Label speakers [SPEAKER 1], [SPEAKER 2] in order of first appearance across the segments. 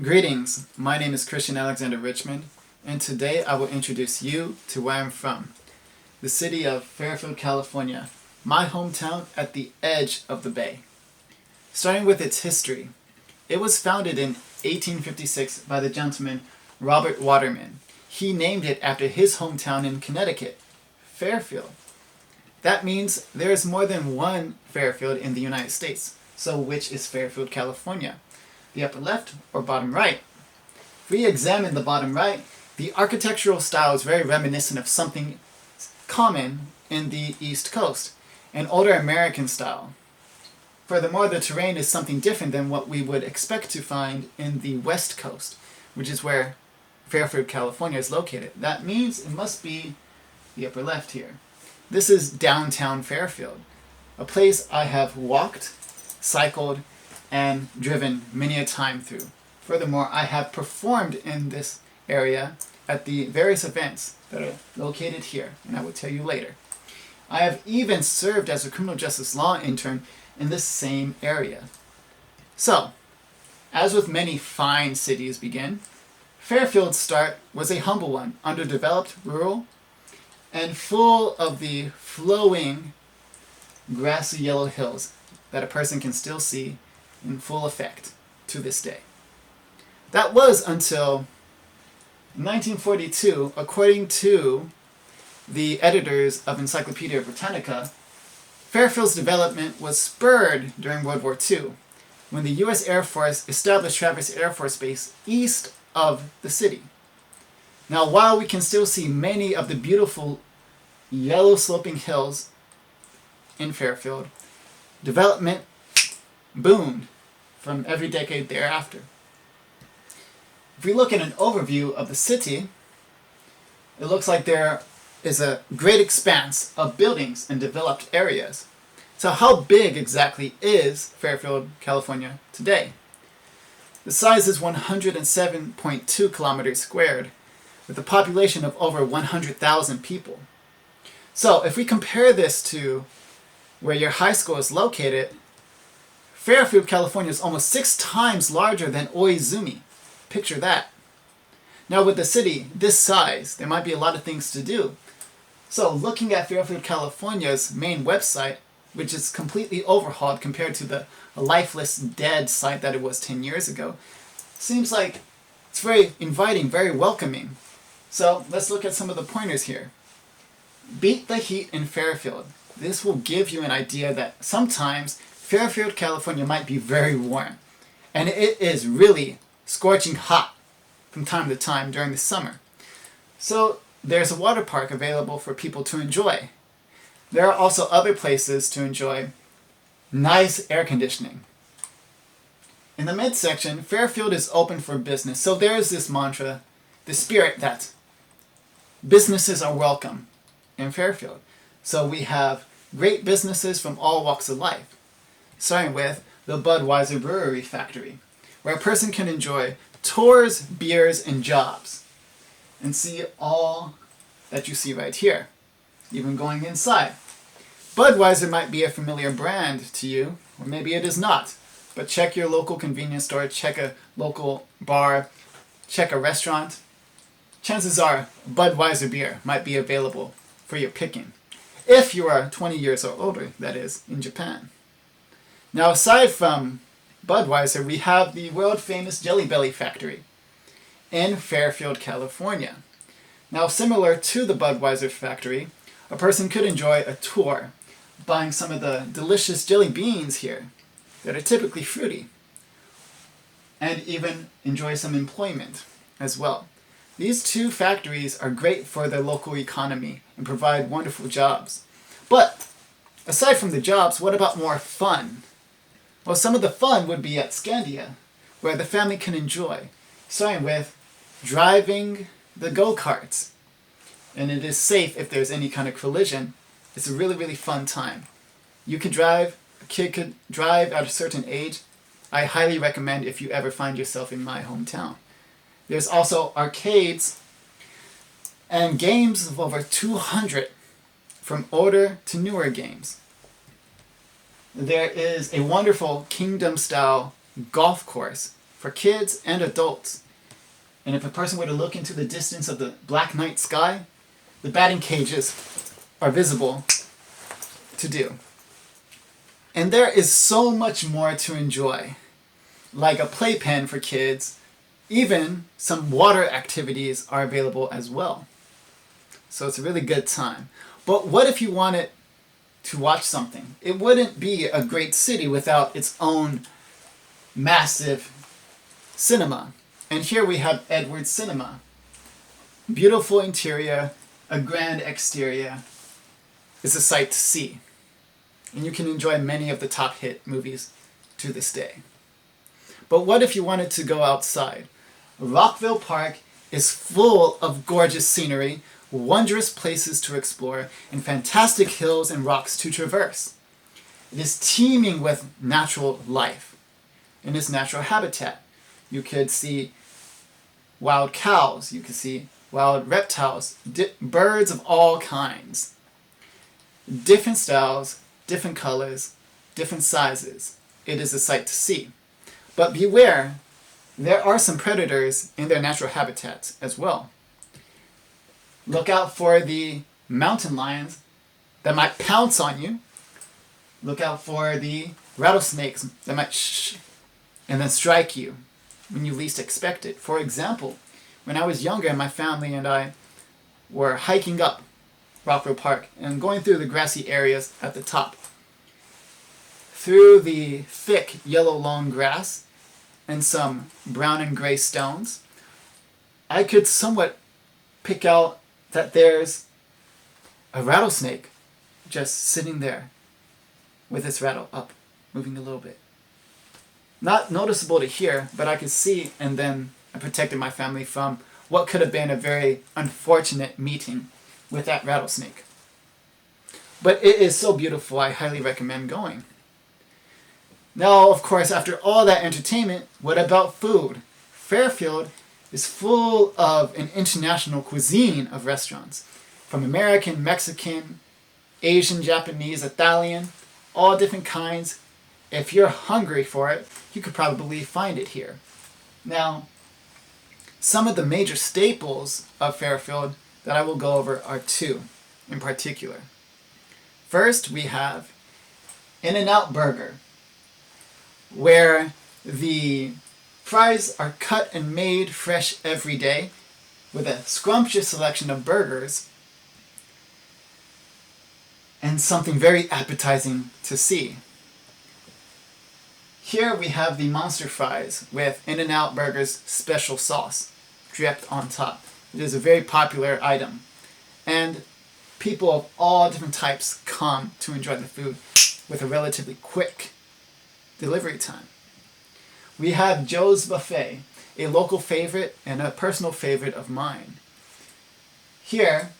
[SPEAKER 1] Greetings, my name is Christian Alexander Richmond, and today I will introduce you to where I'm from, the city of Fairfield, California, my hometown at the edge of the bay. Starting with its history, it was founded in 1856 by the gentleman Robert Waterman. He named it after his hometown in Connecticut, Fairfield. That means there is more than one Fairfield in the United States, so which is Fairfield, California? The upper left or bottom right? If we examine the bottom right, the architectural style is very reminiscent of something common in the East Coast, an older American style. Furthermore, the terrain is something different than what we would expect to find in the West Coast, which is where Fairfield, California is located. That means it must be the upper left here. This is downtown Fairfield, a place I have walked, cycled, and driven many a time through. Furthermore, I have performed in this area at the various events that are located here, and I will tell you later. I have even served as a criminal justice law intern in this same area. So, as with many fine cities begin, Fairfield's start was a humble one, underdeveloped, rural, and full of the flowing grassy yellow hills that a person can still see in full effect to this day. That was until 1942, according to the editors of Encyclopedia Britannica. Fairfield's development was spurred during World War II, when the U.S. Air Force established Travis Air Force Base east of the city. Now, while we can still see many of the beautiful yellow sloping hills in Fairfield, development boomed from every decade thereafter. If we look at an overview of the city, it looks like there is a great expanse of buildings and developed areas. So how big exactly is Fairfield, California today? The size is 107.2 kilometers squared, with a population of over 100,000 people. So if we compare this to where your high school is located, Fairfield, California is almost 6 times larger than Oizumi. Picture that. Now with the city this size, there might be a lot of things to do. So looking at Fairfield, California's main website, which is completely overhauled compared to the lifeless, dead site that it was 10 years ago, seems like it's very inviting, very welcoming. So let's look at some of the pointers here. Beat the heat in Fairfield. This will give you an idea that sometimes Fairfield, California might be very warm, and it is really scorching hot from time to time during the summer. So there's a water park available for people to enjoy. There are also other places to enjoy nice air conditioning. In the midsection, Fairfield is open for business, so there is this mantra, the spirit that businesses are welcome in Fairfield. So we have great businesses from all walks of life, starting with the Budweiser Brewery Factory, where a person can enjoy tours, beers, and jobs, and see all that you see right here, even going inside. Budweiser might be a familiar brand to you, or maybe it is not, but check your local convenience store, check a local bar, check a restaurant. Chances are Budweiser beer might be available for your picking, if you are 20 years or older, that is, in Japan. Now, aside from Budweiser, we have the world-famous Jelly Belly factory in Fairfield, California. Now, similar to the Budweiser factory, a person could enjoy a tour, buying some of the delicious jelly beans here that are typically fruity, and even enjoy some employment as well. These two factories are great for their local economy and provide wonderful jobs. But aside from the jobs, what about more fun? Well, some of the fun would be at Scandia, where the family can enjoy, starting with driving the go-karts. And it is safe if there's any kind of collision. It's a really, really fun time. You could drive, a kid could drive at a certain age. I highly recommend if you ever find yourself in my hometown. There's also arcades and games of over 200, from older to newer games. There is a wonderful kingdom-style golf course for kids and adults. And if a person were to look into the distance of the black night sky, the batting cages are visible to do. And there is so much more to enjoy, like a playpen for kids. Even some water activities are available as well. So it's a really good time. But what if you wanted to watch something? It wouldn't be a great city without its own massive cinema. And here we have Edwards Cinema. Beautiful interior, a grand exterior. It's a sight to see. And you can enjoy many of the top hit movies to this day. But what if you wanted to go outside? Rockville Park is full of gorgeous scenery, wondrous places to explore, and fantastic hills and rocks to traverse. It is teeming with natural life in its natural habitat. You could see wild cows, you could see wild reptiles, birds of all kinds. Different styles, different colors, different sizes. It is a sight to see. But beware, there are some predators in their natural habitats as well. Look out for the mountain lions that might pounce on you. Look out for the rattlesnakes that might shh and then strike you when you least expect it. For example, when I was younger, my family and I were hiking up Rockville Park and going through the grassy areas at the top. Through the thick yellow long grass and some brown and gray stones, I could somewhat pick out that there's a rattlesnake just sitting there with its rattle up, moving a little bit. Not noticeable to hear, but I could see, and then I protected my family from what could have been a very unfortunate meeting with that rattlesnake. But it is so beautiful, I highly recommend going. Now, of course, after all that entertainment, what about food? Fairfield is full of an international cuisine of restaurants, from American, Mexican, Asian, Japanese, Italian, all different kinds. If you're hungry for it, you could probably find it here. Now, some of the major staples of Fairfield that I will go over are two in particular. First, we have InNOut Burger, where the fries are cut and made fresh every day with a scrumptious selection of burgers and something very appetizing to see. Here we have the monster fries with InNOut Burger's special sauce dripped on top. It is a very popular item, and people of all different types come to enjoy the food with a relatively quick delivery time. We have Joe's Buffet, a local favorite and a personal favorite of mine. Here,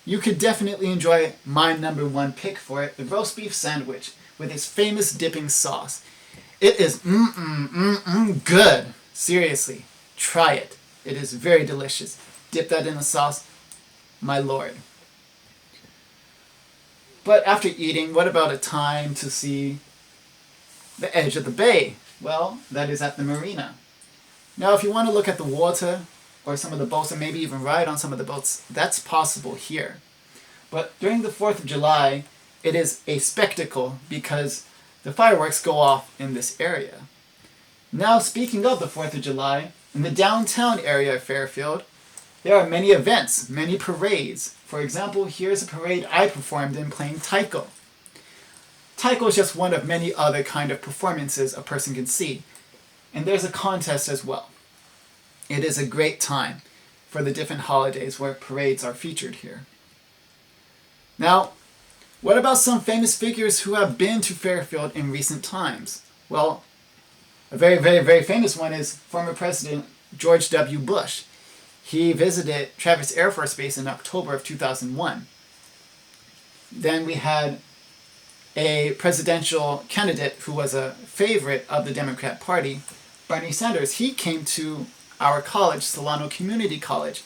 [SPEAKER 1] you could definitely enjoy my number one pick for it, the roast beef sandwich with its famous dipping sauce. It is good. Seriously, try it. It is very delicious. Dip that in the sauce, my lord. But after eating, what about a time to see the edge of the bay? Well, that is at the Marina. Now, if you want to look at the water or some of the boats, or maybe even ride on some of the boats, that's possible here. But during the 4th of July, it is a spectacle because the fireworks go off in this area. Now, speaking of the 4th of July, in the downtown area of Fairfield, there are many events, many parades. For example, here's a parade I performed in playing taiko. Taiko is just one of many other kind of performances a person can see. And there's a contest as well. It is a great time for the different holidays where parades are featured here. Now, what about some famous figures who have been to Fairfield in recent times? Well, a very, very, very famous one is former President George W. Bush. He visited Travis Air Force Base in October of 2001. Then we had a presidential candidate who was a favorite of the Democrat Party, Bernie Sanders. He came to our college, Solano Community College,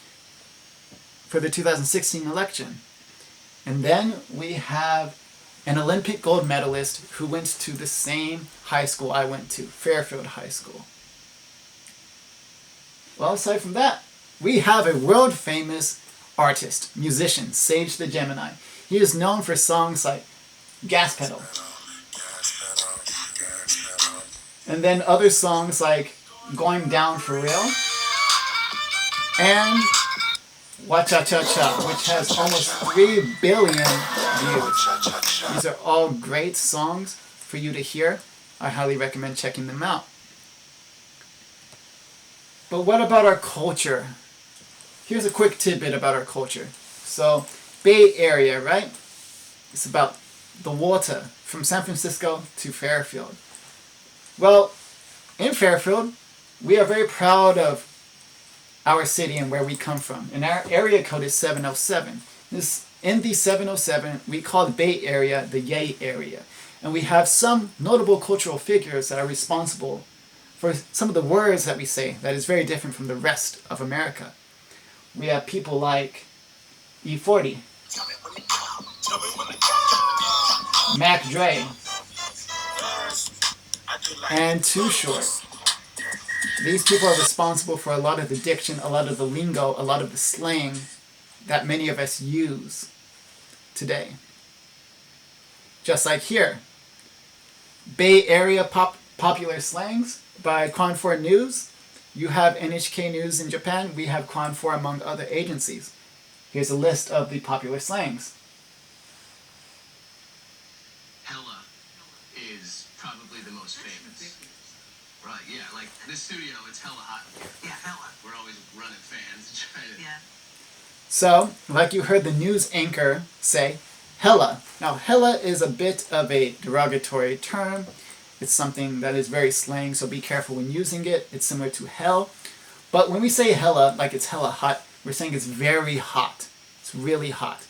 [SPEAKER 1] for the 2016 election. And then we have an Olympic gold medalist who went to the same high school I went to, Fairfield High School. Well, aside from that, we have a world-famous artist, musician, Sage the Gemini. He is known for songs like Gas Pedal. And then other songs like Going Down for Real and Cha Cha Cha, which has almost 3 billion views. These are all great songs for you to hear. I highly recommend checking them out. But what about our culture? Here's a quick tidbit about our culture. So, Bay Area, right? It's about the water from San Francisco to Fairfield. Well, in Fairfield, we are very proud of our city and where we come from. And our area code is 707. In the 707, we call the Bay Area the Yay area. And we have some notable cultural figures that are responsible for some of the words that we say that is very different from the rest of America. We have people like E40, Mac Dre, and Too Short. These people are responsible for a lot of the diction, a lot of the lingo, a lot of the slang that many of us use today. Just like here, Bay Area popular slangs by Kwan4 News. You have NHK News in Japan. We have Kwan4 among other agencies. Here's a list of the popular slangs.
[SPEAKER 2] Hella is probably the most famous. Right, yeah, like this studio, it's hella hot. Yeah, hella. We're always running fans trying to... Yeah.
[SPEAKER 1] So, like you heard the news anchor say, hella. Now, hella is a bit of a derogatory term. It's something that is very slang, so be careful when using it. It's similar to hell. But when we say hella, like it's hella hot, we're saying it's very hot. It's really hot.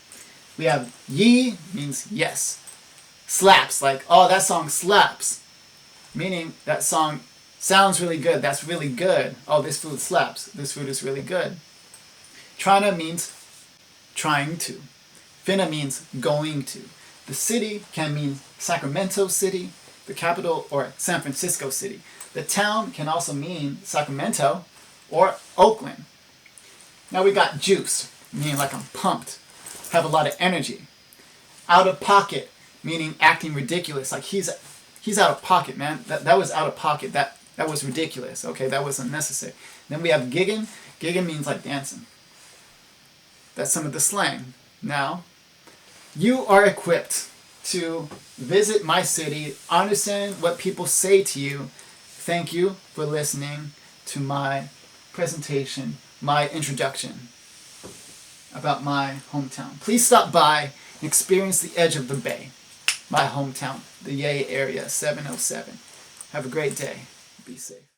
[SPEAKER 1] We have ye, means yes. Slaps, like, oh, that song slaps. Meaning that song sounds really good. That's really good. Oh, this food slaps. This food is really good. Trana means trying to. Finna means going to. The city can mean Sacramento City, the capital, or San Francisco City. The town can also mean Sacramento or Oakland. Now we got juice, meaning like I'm pumped, have a lot of energy. Out of pocket, meaning acting ridiculous, like he's out of pocket, man. That was out of pocket. That was ridiculous. Okay, that was unnecessary. Then we have giggin. Giggin means like dancing. That's some of the slang. Now, you are equipped to visit my city, understand what people say to you. Thank you for listening to my presentation, my introduction about my hometown. Please stop by and experience the edge of the bay, my hometown, the Yay area, 707. Have a great day. Be safe.